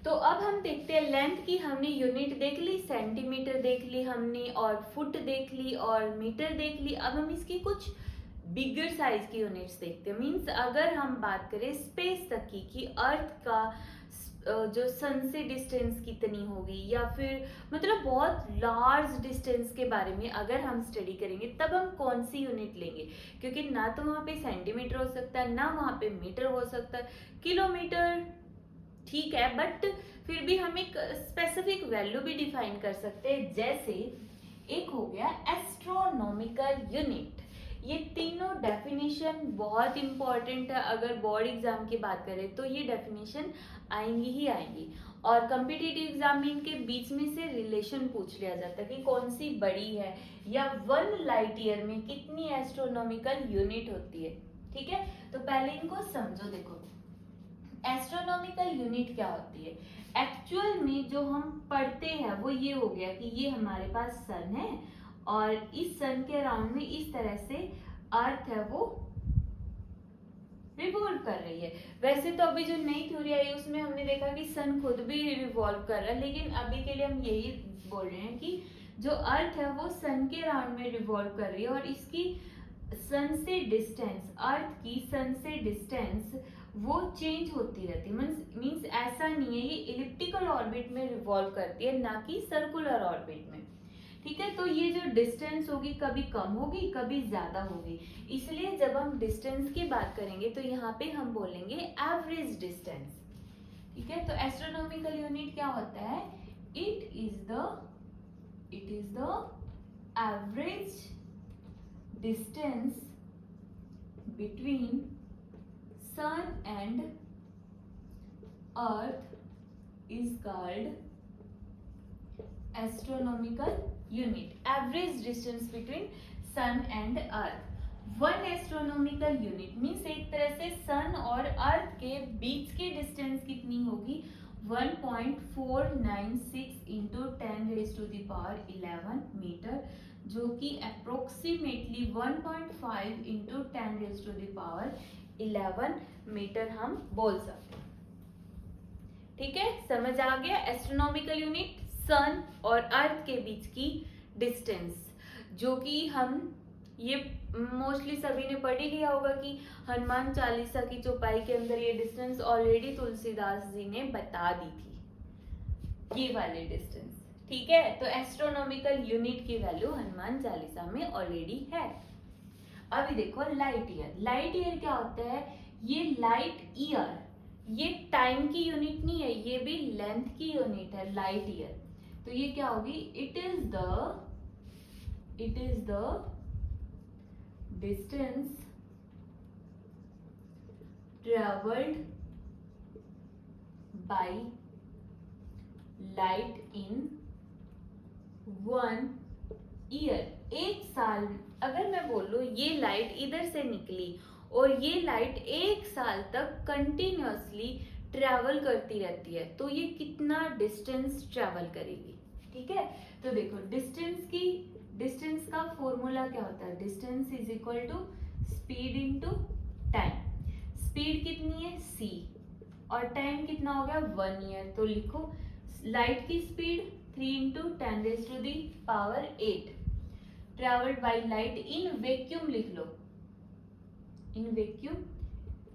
तो अब हम देखते हैं लेंथ की। हमने यूनिट देख ली, सेंटीमीटर देख ली हमने, और फुट देख ली, और मीटर देख ली। अब हम इसकी कुछ बिगर साइज की यूनिट्स देखते हैं। मींस अगर हम बात करें स्पेस तक की कि अर्थ का जो सन से डिस्टेंस कितनी होगी, या फिर मतलब बहुत लार्ज डिस्टेंस के बारे में अगर हम स्टडी करेंगे, तब हम कौन सी यूनिट लेंगे? क्योंकि ना तो वहाँ पे सेंटीमीटर हो सकता है, ना वहाँ पे मीटर हो सकता है। किलोमीटर ठीक है, बट फिर भी हम एक स्पेसिफिक वैल्यू भी डिफाइन कर सकते हैं। जैसे एक हो गया एस्ट्रोनॉमिकल यूनिट। ये तीनों डेफिनेशन बहुत इंपॉर्टेंट है। अगर बोर्ड एग्जाम की बात करें तो ये डेफिनेशन आएंगी ही आएंगी, और कॉम्पिटिटिव एग्जाम में इनके बीच में से रिलेशन पूछ लिया जाता है कि कौन सी बड़ी है, या 1 लाइट ईयर में कितनी एस्ट्रोनॉमिकल यूनिट होती है। ठीक है, तो पहले इनको समझो। देखो, एस्ट्रोनॉमिकल यूनिट क्या होती है? एक्चुअल में जो हम पढ़ते हैं वो ये हो गया कि ये हमारे पास सन है, और इस सन के अराउंड में इस तरह से अर्थ है वो रिवॉल्व कर रही है। वैसे तो अभी जो नई थ्योरी आई उसमें हमने देखा कि सन खुद भी रिवॉल्व कर रहा है, लेकिन अभी के लिए हम यही बोल रहे हैं कि जो अर्थ है वो सन के अराउंड में रिवॉल्व कर रही है, और इसकी सन से डिस्टेंस, अर्थ की सन से डिस्टेंस वो चेंज होती रहती है। मींस ऐसा नहीं है ये इलिप्टिकल ऑर्बिट में रिवॉल्व करती है, ना कि सर्कुलर ऑर्बिट में। ठीक है, तो ये जो डिस्टेंस होगी कभी कम होगी कभी ज्यादा होगी। इसलिए जब हम डिस्टेंस की बात करेंगे तो यहाँ पे हम बोलेंगे एवरेज डिस्टेंस। ठीक है, तो एस्ट्रोनॉमिकल यूनिट क्या होता है? It is the average distance between sun and earth is called astronomical unit. Average distance between sun and earth. 1 astronomical unit means एक तरह से सन और अर्थ के बीच की डिस्टेंस कितनी होगी? 1.496 इंटू 10⁻11 मीटर, जो कि अप्रोक्सीमेटली 1.5 इंटू 10⁻11 मीटर हम बोल सकते हैं। ठीक है, समझ आ गया? एस्ट्रोनॉमिकल यूनिट सन और अर्थ के बीच की डिस्टेंस, जो कि हम ये मोस्टली सभी ने पढ़ ही लिया होगा कि हनुमान चालीसा की चौपाई के अंदर ये डिस्टेंस ऑलरेडी तुलसीदास जी ने बता दी थी, ये वाले डिस्टेंस। ठीक है, तो एस्ट्रोनॉमिकल यूनिट की वैल्यू हनुमान चालीसा में ऑलरेडी है। अभी देखो लाइट ईयर। लाइट ईयर क्या होता है? ये लाइट ईयर ये टाइम की यूनिट नहीं है, ये भी लेंथ की यूनिट है, लाइट ईयर। तो ये क्या होगी? It is the distance travelled by light in 1 year. एक साल, अगर मैं बोलूं ये लाइट इधर से निकली और ये लाइट एक साल तक कंटिन्यूअसली ट्रैवल करती रहती है, तो ये कितना डिस्टेंस ट्रैवल करेगी? ठीक है, तो देखो डिस्टेंस का फॉर्मूला क्या होता है? Distance is equal to speed into time. Speed कितनी है? c, और टाइम कितना हो गया? 1 ईयर। तो लिखो लाइट की speed 3 into 10⁻8 travelled by light in vacuum, लिख लो इन वैक्यूम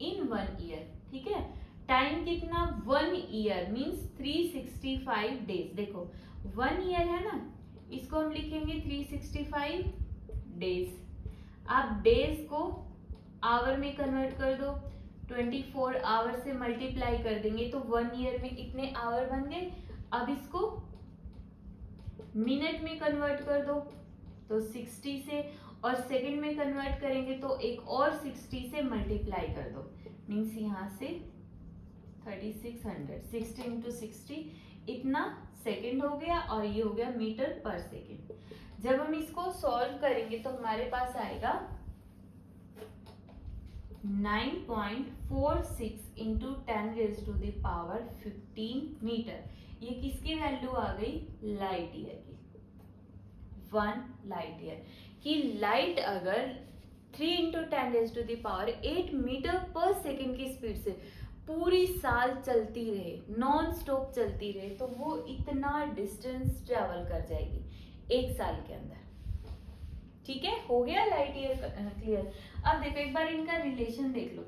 इन 1 ईयर। ठीक है, टाइम कितना? 1 ईयर मीन्स 365 डेज। देखो 1 ईयर है ना, इसको हम लिखेंगे 365 डेज। आप डेज को आवर में कन्वर्ट कर दो, 24 आवर से मल्टीप्लाई कर देंगे तो 1 ईयर में इतने आवर बन गए। अब इसको मिनट में कन्वर्ट कर दो तो 60 से, और सेकंड में कन्वर्ट करेंगे तो एक और 60 से मल्टीप्लाई कर दो, मीन्स यहाँ से 3600। 60 इंटू 60 इतना सेकंड हो गया, और ये हो गया मीटर पर सेकंड। जब हम इसको सॉल्व करेंगे तो हमारे पास आएगा 9.46 इंटू 10⁻15 मीटर। ये किसकी वैल्यू आ गई? लाइट ईयर की। 1 लाइट ईयर की लाइट अगर 3 इंटू 10⁻8 मीटर पर सेकेंड की स्पीड से पूरी साल चलती रहे, नॉन स्टॉप चलती रहे, तो वो इतना डिस्टेंस ट्रेवल कर जाएगी 1 साल के अंदर। ठीक है, हो गया लाइट ईयर क्लियर। अब देखो एक बार इनका रिलेशन देख लो।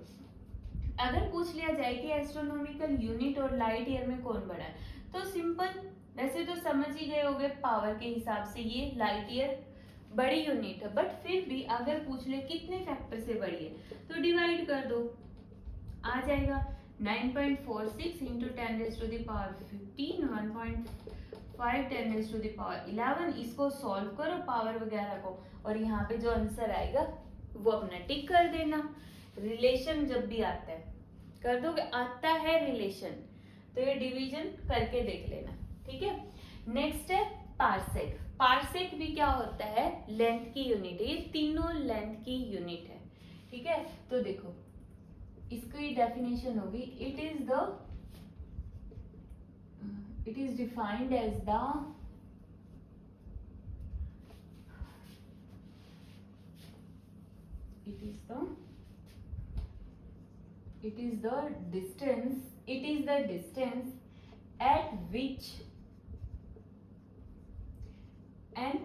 अगर पूछ लिया जाए कि एस्ट्रोनॉमिकल यूनिट और लाइट ईयर में कौन बड़ा है, तो सिंपल, वैसे तो समझ ही गए होगे पावर के हिसाब से ये लाइट ईयर बड़ी यूनिट है, बट फिर भी अगर पूछ ले कितने फैक्टर से बड़ी है तो डिवाइड कर दो, आ जाएगा 9.46 into 10 raised to the power 15, 1.5 10 raised to the power 11। इसको सॉल्व करो पावर वगैरह को, और यहाँ पे जो आंसर आएगा वो अपना टिक कर देना। रिलेशन जब भी आता है कर दोगे, आता है रिलेशन तो ये डिवीजन करके देख लेना। ठीक है, नेक्स्ट है पार्सेक। पार्सेक भी क्या होता है, लेंथ की यूनिट है, ये तीनों लेंथ की यूनिट है। ठीक है, तो देखो इसकी डेफिनेशन होगी, it is defined as the distance at which an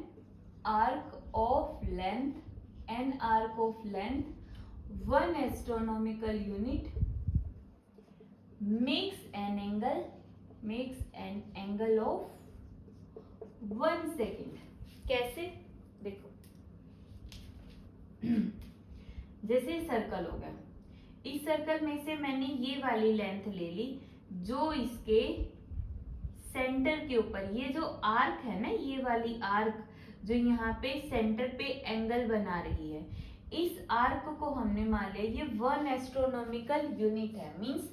arc of length 1 astronomical unit makes an angle of 1 second। कैसे, देखो जैसे सर्कल हो गया, इस सर्कल में से मैंने ये वाली लेंथ ले ली जो इसके सेंटर के ऊपर, ये जो आर्क है ना, ये वाली आर्क जो यहाँ पे सेंटर पे एंगल बना रही है, इस आर्क को हमने मान लिया ये 1 एस्ट्रोनॉमिकल यूनिट है। मींस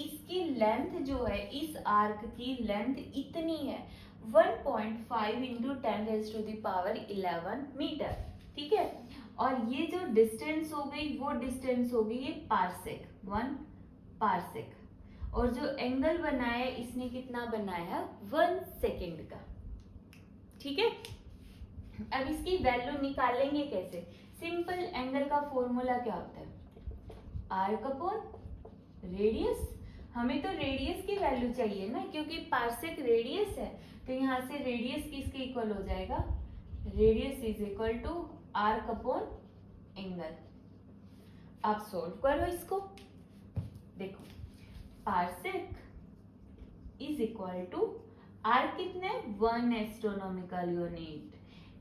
इसकी लेंथ जो है, इस आर्क की लेंथ इतनी है 1.5 into 10 raised to the power 11 metre. ठीक है, और ये जो डिस्टेंस हो गई वो डिस्टेंस हो गई ये पार्सेक, 1 पार्सेक, और जो एंगल बनाया इसने कितना बनाया, 1 सेकेंड का। ठीक है, अब इसकी वैल्यू निकालेंगे कैसे, सिंपल, एंगल का फॉर्मूला क्या होता है, आर्क अपॉन रेडियस। हमें तो रेडियस की वैल्यू चाहिए ना, क्योंकि पार्सेक रेडियस है, तो यहाँ से रेडियस किसके इक्वल हो जाएगा, radius is equal to arc upon angle. आप सोल्व करो इसको, देखो parsec is equal to arc कितना है 1 एस्ट्रोनॉमिकल यूनिट,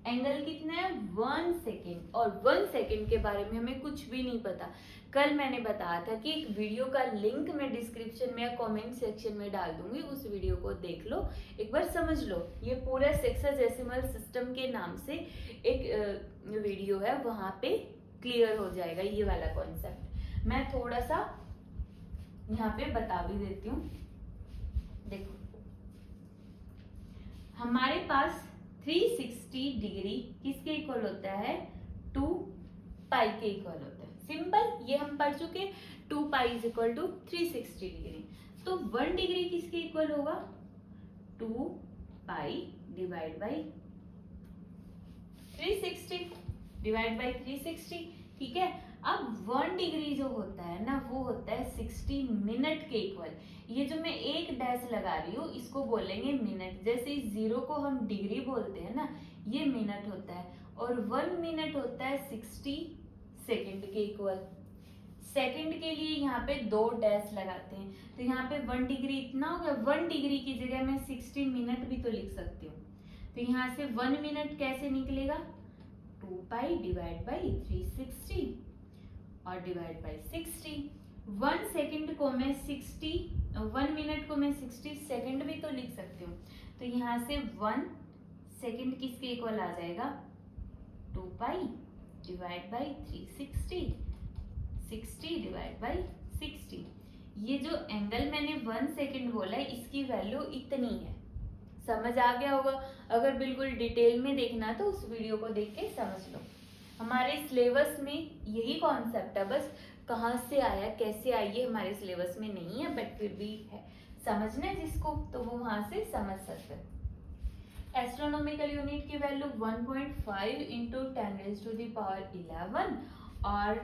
एंगल कितना है 1 सेकेंड, और 1 सेकेंड के बारे में हमें कुछ भी नहीं पता। कल मैंने बताया था कि एक वीडियो का लिंक मैं डिस्क्रिप्शन में या कमेंट सेक्शन में डाल दूंगी, उस वीडियो को देख लो, एक बार समझ लो। ये पूरा सेक्साडेसिमल सिस्टम के नाम से एक वीडियो है, वहां पे क्लियर हो जाएगा ये वाला कॉन्सेप्ट। मैं थोड़ा सा यहाँ पे बता भी देती हूँ। देखो हमारे पास 360 डिग्री किसके इक्वल होता है, 2 पाई के इक्वल होता है। सिंपल, ये हम पढ़ चुके, 2 pi is equal to 360 degree. तो 1 डिग्री किसके इक्वल होगा, 2 pi divide by 360 divide by 360। ठीक है, अब 1 डिग्री जो होता है ना, वो होता है 60 मिनट के इक्वल। ये जो मैं एक डैश लगा रही हूँ इसको बोलेंगे मिनट, जैसे इस 0 को हम डिग्री बोलते हैं ना, ये मिनट होता है, और 1 मिनट होता है 60 सेकंड के इक्वल। सेकंड के लिए यहाँ पे 2 डैश लगाते हैं, तो यहाँ पे 1 डिग्री इतना हो गया, 1 डिग्री की जगह मैं 60 मिनट भी तो लिख सकती हूँ। तो यहाँ से 1 मिनट कैसे निकलेगा, 2 पाई डिवाइड बाई 360 और डिवाइड बाई 60। 1 सेकेंड को मैं 60, 1 मिनट को मैं 60 सेकेंड भी तो लिख सकती हूँ। तो यहाँ से 1 सेकेंड किसके इक्वल आ जाएगा, 2 pi divide by 360, 60 divide by 60। ये जो एंगल मैंने 1 सेकेंड बोला है इसकी वैल्यू इतनी है। समझ आ गया होगा, अगर बिल्कुल डिटेल में देखना तो उस वीडियो को देख के समझ लो। हमारे सिलेबस में यही कॉन्सेप्ट है, बस कहाँ से आया कैसे आइए हमारे सिलेबस में नहीं है, बट फिर भी है, समझना है जिसको तो वो वहां से समझ सकते हैं। एस्ट्रोनॉमिकल यूनिट की value 1.5 into 10 raised to the power 11, और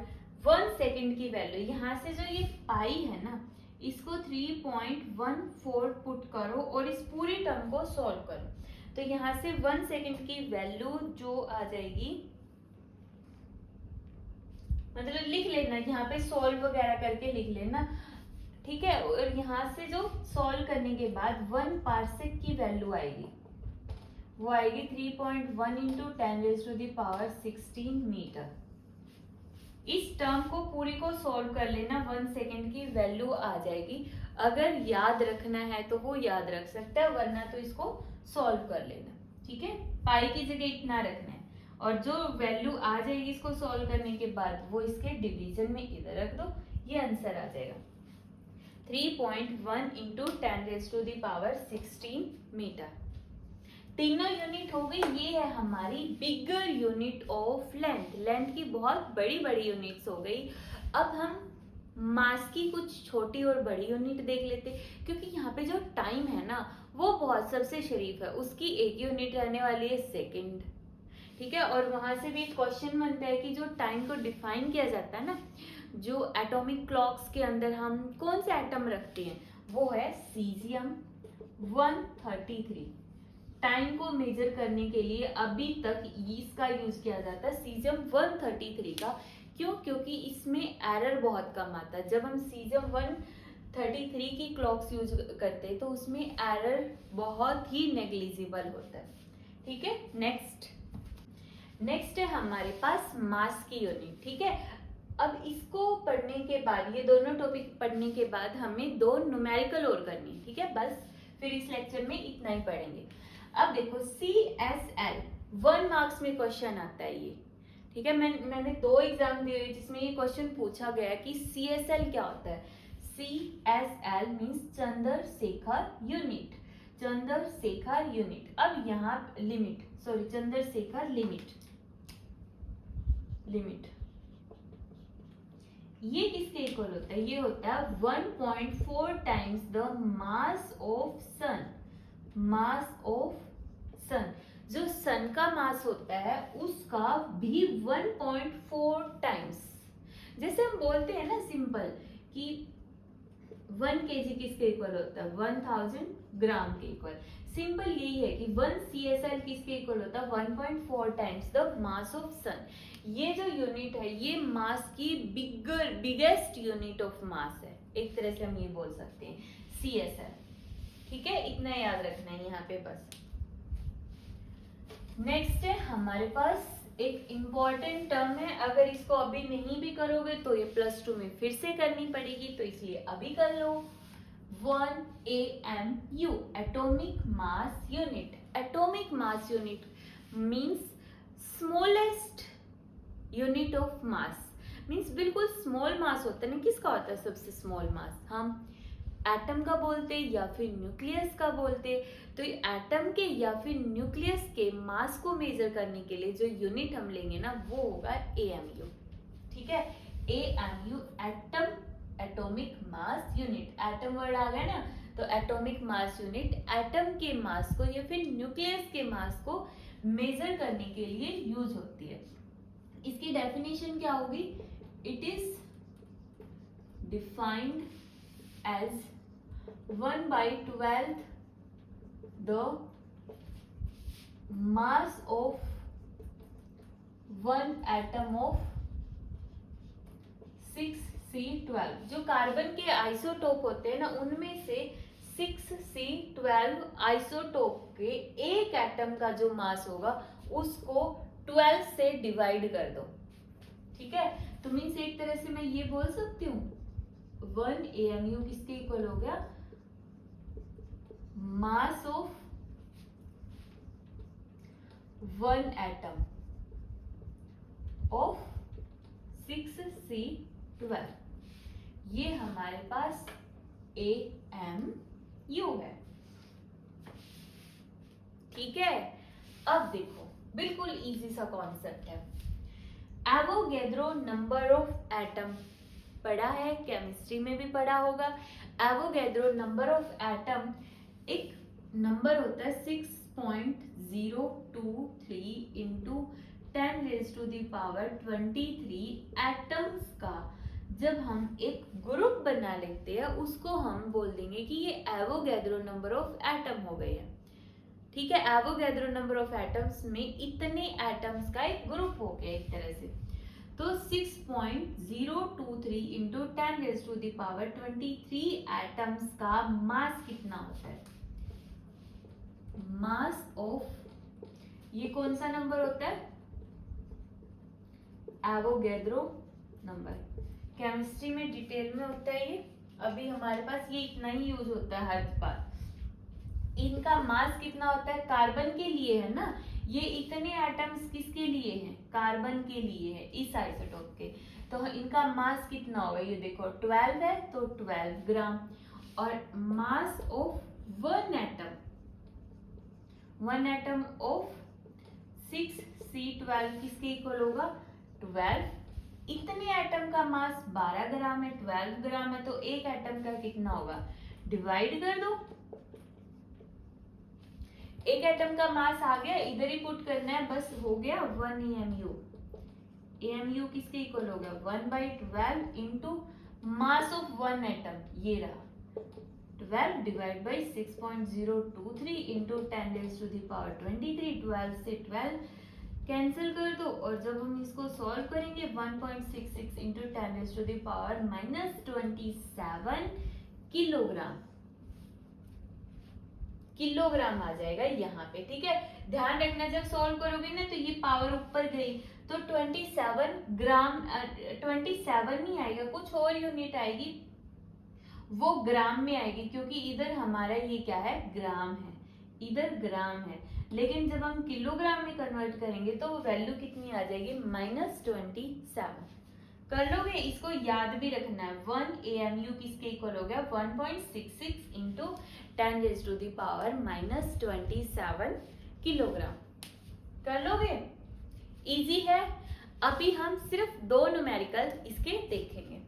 1 सेकेंड की वैल्यू यहाँ से जो ये पाई है ना, इसको 3.14 पुट करो और इस पूरी टर्म को सॉल्व करो। तो यहाँ से 1 सेकेंड की वैल्यू जो आ जाएगी, मतलब लिख लेना, यहाँ पे सॉल्व वगैरह करके लिख लेना, ठीक है। और यहाँ से जो सॉल्व करने के बाद 1 पार्सेक की वैल्यू आएगी, वो आएगी 3.1 इंटू 10⁻16 मीटर। इस टर्म को पूरी को सॉल्व कर लेना, 1 सेकेंड की वैल्यू आ जाएगी। अगर याद रखना है तो वो याद रख सकता है, वरना तो इसको सॉल्व कर लेना, ठीक है। पाई की जगह इतना रखना है और जो वैल्यू आ जाएगी इसको सॉल्व करने के बाद वो इसके डिवीजन में इधर रख दो, ये आंसर आ जाएगा 3.1 इंटू 10⁻16 मीटर। तीनों यूनिट हो गई। ये है हमारी bigger unit of length. Length की बहुत बड़ी बड़ी यूनिट्स हो गई। अब हम मास की कुछ छोटी और बड़ी यूनिट देख लेते, क्योंकि यहाँ पे जो टाइम है ना वो बहुत सबसे शरीफ है, उसकी एक यूनिट रहने वाली है सेकंड, ठीक है। और वहां से भी एक क्वेश्चन बनता है कि जो टाइम को डिफाइन किया जाता है ना, जो एटॉमिक क्लॉक्स के अंदर हम कौन से एटम रखते हैं, वो है सीजियम 133। टाइम को मेजर करने के लिए अभी तक इसका यूज किया जाता है, सीजियम 133 का। क्यों? क्योंकि इसमें एरर बहुत कम आता है। जब हम सीजियम 133 की क्लॉक्स यूज करते हैं तो उसमें एरर बहुत ही नेग्लिजिबल होता है, ठीक है। नेक्स्ट है हमारे पास मास की यूनिट, ठीक है। अब इसको पढ़ने के बाद, ये दोनों टॉपिक पढ़ने के बाद हमें 2 न्यूमेरिकल और करनी है, ठीक है। बस फिर इस लेक्चर में इतना ही पढ़ेंगे। अब देखो CSL 1 मार्क्स में क्वेश्चन आता है ये, ठीक है। मैंने 2 एग्जाम दिए जिसमें ये क्वेश्चन पूछा गया कि CSL क्या होता है। CSL means Chandrashekhar unit, Chandrashekhar unit. अब यहाँ चंद्रशेखर लिमिट ये किसके इक्वल होता है? ये होता है 1.4 टाइम्स द मास ऑफ सन। जो सन का मास होता है उसका भी 1.4 टाइम्स। जैसे हम बोलते हैं ना सिंपल कि 1 kg किसके इक्वल होता है? 1000 ग्राम के इक्वल। सिंपल यही है कि 1 CSL किसके इक्वल होता है? 1.4 टाइम्स द मास ऑफ सन। ये जो यूनिट है ये मास की बिगेस्ट यूनिट ऑफ मास है, एक तरह से हम ये बोल सकते हैं CSL, ठीक है। इतना याद रखना है यहाँ पे बस। नेक्स्ट है हमारे पास एक इम्पॉर्टेंट टर्म है, अगर इसको अभी नहीं भी करोगे तो ये +2 में फिर से करनी पड़ेगी, तो इसलिए अभी कर लो। 1 AMU atomic mass unit. Atomic mass unit means smallest unit of mass, means बिल्कुल स्मॉल मास होता है ना। किसका होता है सबसे स्मॉल मास? हम एटम का बोलते या फिर न्यूक्लियस का बोलते। तो एटम के या फिर न्यूक्लियस के मास को मेजर करने के लिए जो यूनिट हम लेंगे ना वो होगा AMU, ठीक है। AMU atomic mass unit. Atom word आ गया ना, तो एटॉमिक मास यूनिट एटम के मास को या फिर न्यूक्लियस के मास को मेजर करने के लिए यूज होती है। इसकी डेफिनेशन क्या होगी? It is defined as 1/12 the mass of one atom of 6C12। जो कार्बन के आइसोटोप होते हैं ना उनमें से 6C12 आइसोटोप के एक एटम का जो मास होगा उसको 12 से डिवाइड कर दो, ठीक है। तो मीन्स एक तरह से मैं ये बोल सकती हूँ 1 AMU किसके इक्वल हो गया? Mass of 1 atom of 6C12। ये हमारे पास AMU है, ठीक है। अब देखो बिल्कुल इजी सा कॉन्सेप्ट है। एवोगैड्रो नंबर ऑफ एटम पढ़ा है, केमिस्ट्री में भी पढ़ा होगा। एवोगैड्रो नंबर ऑफ एटम एक नंबर होता है 6.023 इंटू 10⁻23 एटम्स का जब हम एक ग्रुप बना लेते हैं उसको हम बोल देंगे कि ये एवोगैड्रो नंबर ऑफ एटम हो गए हैं। ठीक है, एवोगैड्रो नंबर ऑफ एटम्स में इतने एटम्स का एक ग्रुप हो गया एक तरह से। तो 6.023 इंटू 10⁻23 एटम्स का मास कितना होता है? मास ऑफ, ये कौन सा नंबर होता है? Avogadro number. केमिस्ट्री में डिटेल में होता है ये, अभी हमारे पास ये इतना ही यूज होता है हर बार। इनका मास कितना होता है? कार्बन के लिए है ना, ये इतने एटम्स किसके लिए हैं? कार्बन के लिए है, इस आइसोटोप के। तो इनका मास कितना होगा? ये देखो 12 है तो 12 ग्राम। और mass of one atom of 6C12 किसके इक्वल होगा? 12। इतने एटम का मास 12 ग्राम है, 12 ग्राम है, तो एक एटम का कितना होगा? डिवाइड कर दो। एक एटम का मास आ गया, इधर ही पुट करना है, बस हो गया 1 AMU। AMU किसके इक्वल होगा? 1/12 into mass of one atom, ये रहा 12 डिवाइड बाई 6.023 इंटू 10⁻23। 12 से 12 कैंसिल कर दो, और जब हम इसको सॉल्व करेंगे 1.66 इंटू 10⁻⁻27 किलोग्राम आ जाएगा यहाँ पे। ठीक है, ध्यान रखना जब सॉल्व करोगे ना तो ये पावर ऊपर गई तो 27 ग्राम, 27 नहीं आएगा, कुछ और यूनिट आएगी, वो ग्राम में आएगी, क्योंकि इधर हमारा ये क्या है? ग्राम है, इधर ग्राम है। लेकिन जब हम किलोग्राम में कन्वर्ट करेंगे तो वो वैल्यू कितनी आ जाएगी? -27। कर लोगे? इसको याद भी रखना है। 1 AMU किसके इक्वल हो गया? 1.66 इंटू 10⁻⁻27 किलोग्राम। कर लोगे? इजी है। अभी हम सिर्फ 2 न्यूमेरिकल इसके देखेंगे।